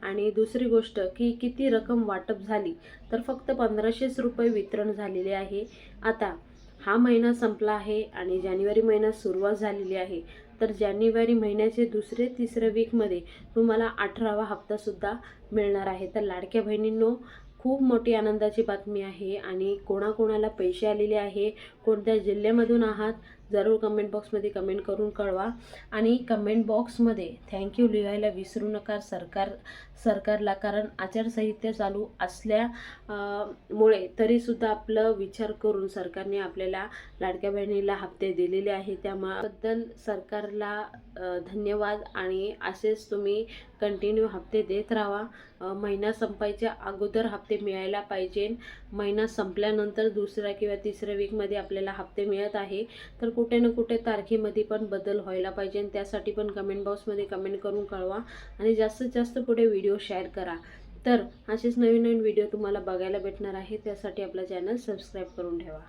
आणि दुसरी गोष्ट की किती रक्कम वाटप झाली, तर फक्त 1500 रुपये वितरण झालेले आहे। आता हा महिना संपला आहे आणि जानेवारी महिन्यात सुरुवात झालेली आहे, तर जानेवारी महिन्याचे दुसरे तिसरे वीकमध्ये तुम्हाला 18वा हप्तासुद्धा मिळणार आहे। तर लाडक्या बहिणींनो, खूप मोठी आनंदाची बातमी आहे आणि कोणाकोणाला पैसे आलेले आहे, कोणत्या जिल्ह्यामधून आहात, जरूर कमेंट बॉक्समध्ये कमेंट करून कळवा। आणि कमेंट बॉक्समध्ये थँक्यू लिहायला विसरू नका सरकारला, कारण आचारसंहिता चालू असल्यामुळे तरीसुद्धा आपलं विचार करून सरकारने आपल्याला लाडक्या बहिणीला हप्ते दिलेले आहे। त्याबद्दल सरकारला धन्यवाद आणि असेच तुम्ही कंटिन्यू हप्ते देत राहा। महिना संपायच्या अगोदर हप्ते मिळायला पाहिजे। महिना संपल्यानंतर दुसऱ्या किंवा तिसऱ्या वीकमध्ये आपल्याला हप्ते मिळत आहे, तर कुठे ना कुठे तारखेमध्ये पण बदल व्हायला पाहिजे। त्यासाठी पण कमेंट बॉक्समध्ये कमेंट करून कळवा आणि जास्तीत जास्त पुढे व्हिडिओ शेअर करा। तर असेच नवीन नवीन व्हिडिओ तुम्हाला बघायला भेटणार आहे, त्यासाठी आपला चॅनल सबस्क्राईब करून ठेवा।